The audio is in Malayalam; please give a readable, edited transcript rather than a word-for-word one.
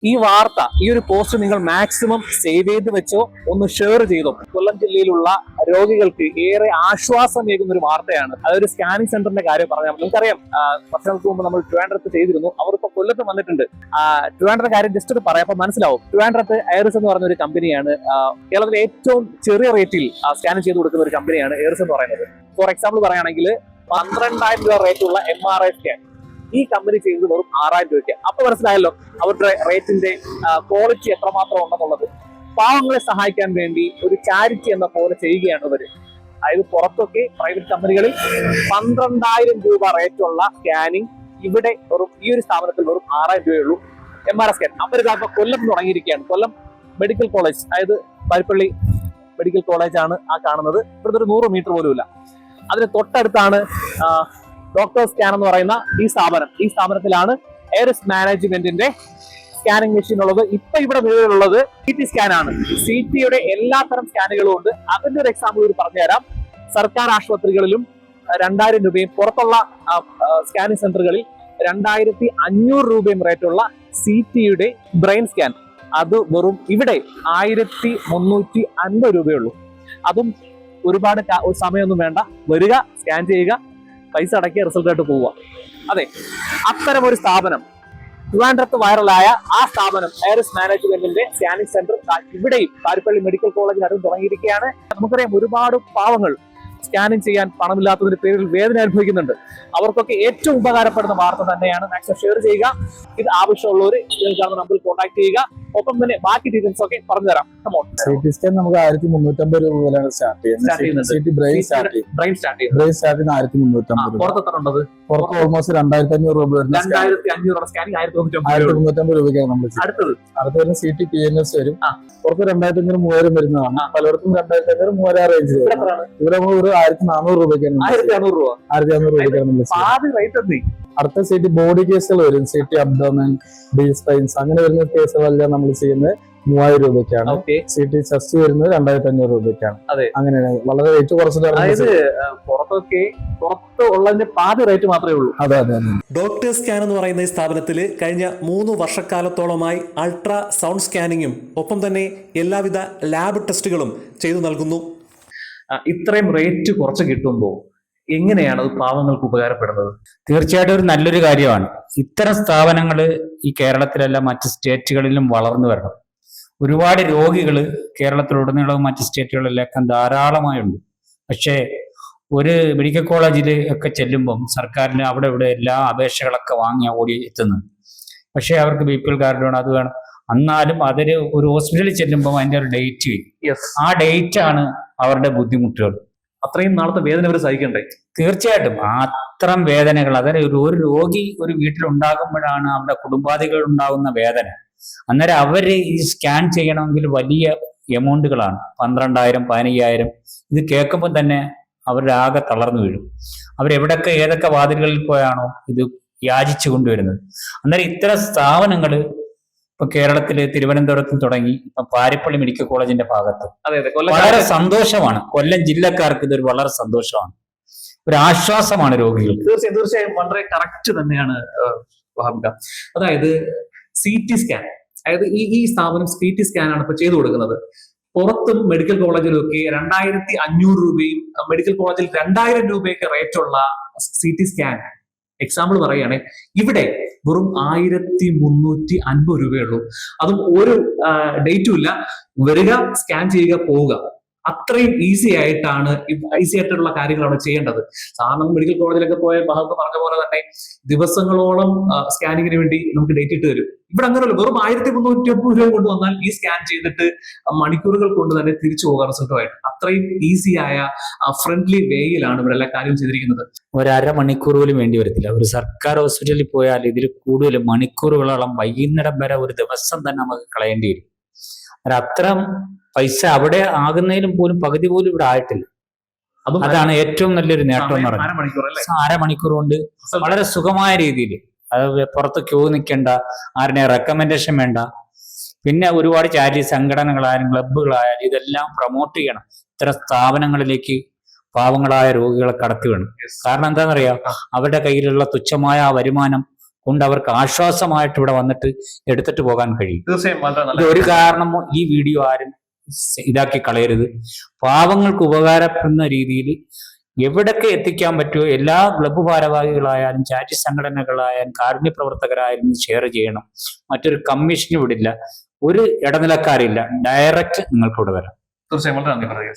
ഈ വാർത്ത, ഈ ഒരു പോസ്റ്റ് നിങ്ങൾ മാക്സിമം സേവ് ചെയ്ത് വെച്ചോ, ഒന്ന് ഷെയർ ചെയ്തോ. കൊല്ലം ജില്ലയിലുള്ള രോഗികൾക്ക് ഏറെ ആശ്വാസമേകുന്ന ഒരു വാർത്തയാണ്. അതൊരു സ്കാനിങ് സെന്ററിന്റെ കാര്യം പറഞ്ഞാൽ നമുക്കറിയാം, വർഷങ്ങൾക്ക് മുമ്പ് നമ്മൾ ട്രിവാൻഡ്രത്ത് ചെയ്തിരുന്നു. അവരിപ്പോ കൊല്ലത്ത് വന്നിട്ടുണ്ട്. ട്രിവാൻഡ്രത്തെ കാര്യം ജസ്റ്റ് ഒന്ന് പറയാം, അപ്പൊ മനസ്സിലാവും. ട്രിവാൻഡ്രത്ത് ഐറിസ് എന്ന് പറയുന്ന ഒരു കമ്പനിയാണ് കേരളത്തിലെ ഏറ്റവും ചെറിയ റേറ്റിൽ സ്കാൻ ചെയ്ത് കൊടുക്കുന്ന ഒരു കമ്പനിയാണ് ഐറിസ് എന്ന് പറയുന്നത്. ഫോർ എക്സാമ്പിൾ പറയുകയാണെങ്കിൽ 12,000 രൂപ റേറ്റുള്ള MRI സ്കാൻ ഈ കമ്പനി ചെയ്യുന്നത് വെറും 6,000 രൂപയ്ക്ക്. അപ്പൊ മനസ്സിലായല്ലോ അവരുടെ റേറ്റിന്റെ ക്വാളിറ്റി എത്രമാത്രം ഉണ്ടെന്നുള്ളത്. പാവങ്ങളെ സഹായിക്കാൻ വേണ്ടി ഒരു ചാരിറ്റി എന്ന പോലെ ചെയ്യുകയാണ് ഇവര്. അതായത് പുറത്തൊക്കെ പ്രൈവറ്റ് കമ്പനികളിൽ 12,000 രൂപ റേറ്റുള്ള സ്കാനിങ് ഇവിടെ വെറും ഈ ഒരു സ്ഥാപനത്തിൽ വെറും 6,000 രൂപയുള്ളൂ MRI സ്കാൻ. അവരിതാ കൊല്ലം തുടങ്ങിയിരിക്കുകയാണ്. കൊല്ലം മെഡിക്കൽ കോളേജ്, അതായത് പാരിപ്പള്ളി മെഡിക്കൽ കോളേജ് ആണ് ആ കാണുന്നത്. ഇവിടുത്തെ ഒരു 100 മീറ്റർ പോലും ഇല്ല. അതിന് തൊട്ടടുത്താണ് ഡോക്ടർ സ്കാൻ എന്ന് പറയുന്ന ഈ സ്ഥാപനം. ഈ സ്ഥാപനത്തിലാണ് ഐറിസ് മാനേജ്മെന്റിന്റെ സ്കാനിങ് മെഷീൻ ഉള്ളത്. ഇപ്പൊ ഇവിടെ നിലവിലുള്ളത് CT സ്കാൻ ആണ്. CTയുടെ എല്ലാത്തരം സ്കാനുകളും ഉണ്ട്. അതിന്റെ ഒരു എക്സാമ്പിൾ ഒരു പറഞ്ഞുതരാം. സർക്കാർ ആശുപത്രികളിലും 2,000 രൂപയും പുറത്തുള്ള സ്കാനിങ് സെന്ററുകളിൽ 2,500 രൂപയും റേറ്റുള്ള CTയുടെ ബ്രെയിൻ സ്കാൻ, അത് വെറും ഇവിടെ 1,350 രൂപയുള്ളൂ. അതും ഒരുപാട് സമയമൊന്നും വേണ്ട. വരിക, സ്കാൻ ചെയ്യുക, പൈസ അടക്കിയ റിസൾട്ട് ആയിട്ട് പോവുക. അതെ, അത്തരം ഒരു സ്ഥാപനം, ട്രിവാൻഡ്രത്ത് വൈറലായ ആ സ്ഥാപനം ഐറിസ് മാനേജ്മെന്റിന്റെ സ്കാനിങ് സെന്റർ ഇവിടെയും പാരിപ്പള്ളി മെഡിക്കൽ കോളേജിനടുത്ത് തുടങ്ങിയിരിക്കുകയാണ്. നമുക്കറിയാം, ഒരുപാട് പാവങ്ങൾ സ്കാനിങ് ചെയ്യാൻ പണമില്ലാത്തതിന്റെ പേരിൽ വേദന അനുഭവിക്കുന്നുണ്ട്. അവർക്കൊക്കെ ഏറ്റവും ഉപകാരപ്പെടുന്ന വാർത്ത തന്നെയാണ്. മാക്സിമം ഷെയർ ചെയ്യുക. ഇത് ആവശ്യമുള്ളവർ നമ്പറിൽ കോൺടാക്ട് ചെയ്യുക. ഒപ്പം തന്നെ ബാക്കി ഡീറ്റെയിൽസ് ഒക്കെ പറഞ്ഞുതരാം. CT സ്കാൻ നമുക്ക് 1,350 രൂപ മുതലാണ് സ്റ്റാർട്ട് ചെയ്യുന്നത്. ബ്രെയിൻ സ്റ്റാർട്ട് ചെയ്യുന്നത് 1,350. പുറത്ത് ഓൾമോസ്റ്റ് 2,500 രൂപ വരുന്ന 1,350 രൂപയ്ക്കാണ് നമ്മൾ. അടുത്ത് വരുന്ന CT PNS വരും. പുറത്ത് 2,500 3,000 വരുന്നതാണ്. പലർക്കും 2,500 3,000 റേഞ്ച് വരും. ഇവിടെ നമ്മൾ ഒരു 1,400 രൂപയ്ക്കാണ്. 1,400 രൂപയ്ക്കാണ് നമ്മൾ. അടുത്ത CT ബോഡി കേസുകൾ വരും. CT അബ്ഡോമൻ, ഡി സ്പൈൻസ്, അങ്ങനെ വരുന്ന കേസുകളെല്ലാം നമ്മൾ ചെയ്യുന്നത് 3,000 രൂപയ്ക്കാണ്. CT ചെസ്റ്റ് വരുന്നത് 2,500 രൂപയ്ക്കാണ്. അങ്ങനെയാണ് വളരെ റേറ്റ് കുറച്ചിട്ട് ഉള്ളതിന്റെ പാതി റേറ്റ് മാത്രമേ ഉള്ളൂ. അതെ. ഡോക്ടർ സ്കാൻ എന്ന് പറയുന്ന ഈ സ്ഥാപനത്തിൽ കഴിഞ്ഞ 3 വർഷക്കാലത്തോളമായി അൾട്രാ സൗണ്ട് സ്കാനിങ്ങും ഒപ്പം തന്നെ എല്ലാവിധ ലാബ് ടെസ്റ്റുകളും ചെയ്തു നൽകുന്നു. ഇത്രയും റേറ്റ് കുറച്ച് കിട്ടുമ്പോൾ എങ്ങനെയാണ് അത് പാവങ്ങൾക്ക് ഉപകാരപ്പെടുന്നത്? തീർച്ചയായിട്ടും ഒരു നല്ലൊരു കാര്യമാണ്. ഇത്തരം സ്ഥാപനങ്ങൾ ഈ കേരളത്തിലല്ല മറ്റ് സ്റ്റേറ്റുകളിലും വളർന്നു വരണം. ഒരുപാട് രോഗികൾ കേരളത്തിലുടനീളവും മറ്റ് സ്റ്റേറ്റുകളിലൊക്കെ ധാരാളമായുണ്ട്. പക്ഷേ ഒരു മെഡിക്കൽ കോളേജിൽ ഒക്കെ ചെല്ലുമ്പം സർക്കാരിന് അവിടെ ഇവിടെ എല്ലാ അപേക്ഷകളൊക്കെ വാങ്ങി ഓടി എത്തുന്നത്. പക്ഷേ അവർക്ക് BPL കാർഡ് വേണം, അത് വേണം. എന്നാലും അതൊരു ഒരു ഹോസ്പിറ്റലിൽ ചെല്ലുമ്പോൾ അതിൻ്റെ ഒരു ഡേറ്റ്, ആ ഡേറ്റ് ആണ് അവരുടെ ബുദ്ധിമുട്ടുകൾ. അത്രയും നാളത്തെ വേദന അവർ സഹിക്കണ്ടേ? തീർച്ചയായിട്ടും അത്തരം വേദനകൾ, അതായത് ഒരു രോഗി ഒരു വീട്ടിലുണ്ടാകുമ്പോഴാണ് അവരുടെ കുടുംബാദികൾ ഉണ്ടാകുന്ന വേദന. അന്നേരം അവര് ഈ സ്കാൻ ചെയ്യണമെങ്കിൽ വലിയ എമൗണ്ടുകളാണ്. 12,000 15,000 ഇത് കേൾക്കുമ്പോൾ തന്നെ അവരുടെ ആകെ തളർന്നു വീഴും. അവരെവിടൊക്കെ ഏതൊക്കെ വാതിലുകളിൽ പോയാണോ ഇത് യാചിച്ചു കൊണ്ടുവരുന്നത്. അന്നേരം ഇത്തരം സ്ഥാപനങ്ങൾ ഇപ്പൊ കേരളത്തില് തിരുവനന്തപുരത്തും തുടങ്ങി, ഇപ്പൊ പാരിപ്പള്ളി മെഡിക്കൽ കോളേജിന്റെ ഭാഗത്ത് വളരെ സന്തോഷമാണ്. കൊല്ലം ജില്ലക്കാർക്ക് ഇതൊരു വളരെ സന്തോഷമാണ്, ഒരു ആശ്വാസമാണ് രോഗികൾ. തീർച്ചയായും വളരെ കറക്റ്റ് തന്നെയാണ് വഹാബിക. അതായത് CT സ്കാൻ, അതായത് ഈ സ്ഥാപനം CT സ്കാൻ ആണ് ഇപ്പൊ ചെയ്തു കൊടുക്കുന്നത്. പുറത്തും മെഡിക്കൽ കോളേജിലൊക്കെ 2,500 രൂപയും മെഡിക്കൽ കോളേജിൽ 2,000 രൂപയൊക്കെ റേറ്റുള്ള CT സ്കാൻ എക്സാമ്പിൾ പറയുകയാണെങ്കിൽ ഇവിടെ വെറും 1,350 രൂപയുള്ളൂ. അതും ഒരു ഡേറ്റും ഇല്ല. വരിക, സ്കാൻ ചെയ്യുക, പോവുക. അത്രയും ഈസി ആയിട്ടുള്ള കാര്യങ്ങളാണ് ചെയ്യേണ്ടത്. സാധാരണ മെഡിക്കൽ കോളേജിലൊക്കെ പോയ ഭാഗത്ത് പറഞ്ഞ പോലെ തന്നെ ദിവസങ്ങളോളം സ്കാനിങ്ങിന് വേണ്ടി നമുക്ക് ഡേറ്റ് ഇട്ട് തരും. ഇവിടെ അങ്ങനെയല്ല. വെറും 1,350 രൂപ കൊണ്ടുവന്നാൽ ഈ സ്കാൻ ചെയ്തിട്ട് മണിക്കൂറുകൾ കൊണ്ട് തന്നെ തിരിച്ചു പോകാൻ റിസൾട്ടുമായിട്ട്. അത്രയും ഈസിയായ ഫ്രണ്ട്ലി വേയിലാണ് ഇവിടെ എല്ലാ കാര്യവും ചെയ്തിരിക്കുന്നത്. 1/2 മണിക്കൂർ പോലും വേണ്ടി വരത്തില്ല. ഒരു സർക്കാർ ഹോസ്പിറ്റലിൽ പോയാൽ ഇതിൽ കൂടുതൽ മണിക്കൂറുകളോളം വൈകുന്നേരം വരെ ഒരു ദിവസം തന്നെ നമുക്ക് കളയേണ്ടി വരും. അത്തരം പൈസ അവിടെ ആകുന്നതിലും പോലും പകുതി പോലും ഇവിടെ ആയിട്ടില്ല. അതാണ് ഏറ്റവും നല്ലൊരു നേട്ടം എന്ന് പറയുന്നത്. 1/2 മണിക്കൂർ കൊണ്ട് വളരെ സുഖമായ രീതിയിൽ, അത് പുറത്ത് ക്യൂ നിൽക്കേണ്ട, ആരുടെ റെക്കമെൻഡേഷൻ വേണ്ട. പിന്നെ ഒരുപാട് ചാരിറ്റി സംഘടനകളായാലും ക്ലബ്ബുകളായാലും ഇതെല്ലാം പ്രൊമോട്ട് ചെയ്യണം. ഇത്തരം സ്ഥാപനങ്ങളിലേക്ക് പാവങ്ങളായ രോഗികളെ കടത്തി വേണം. കാരണം എന്താണെന്നറിയാം, അവരുടെ കയ്യിലുള്ള തുച്ഛമായ വരുമാനം കൊണ്ട് അവർക്ക് ആശ്വാസമായിട്ട് ഇവിടെ വന്നിട്ട് എടുത്തിട്ട് പോകാൻ കഴിയും. തീർച്ചയായും വളരെ ഇത് നല്ല ഒരു കാരണമോ ഈ വീഡിയോ ആരും ഇതാക്കി കളയരുത്. പാവങ്ങൾക്ക് ഉപകാരപ്പെടുന്ന രീതിയിൽ എവിടൊക്കെ എത്തിക്കാൻ പറ്റുമോ എല്ലാ ക്ലബ്ബ് ഭാരവാഹികളായാലും ചാരിറ്റി സംഘടനകളായാലും കാരുണ്യ പ്രവർത്തകരായാലും ഷെയർ ചെയ്യണം. മറ്റൊരു കമ്മീഷനും വിടില്ല, ഒരു ഇടനിലക്കാരില്ല, ഡയറക്റ്റ് നിങ്ങൾക്ക് ഇവിടെ വരാം. തീർച്ചയായും വളരെ നന്ദി.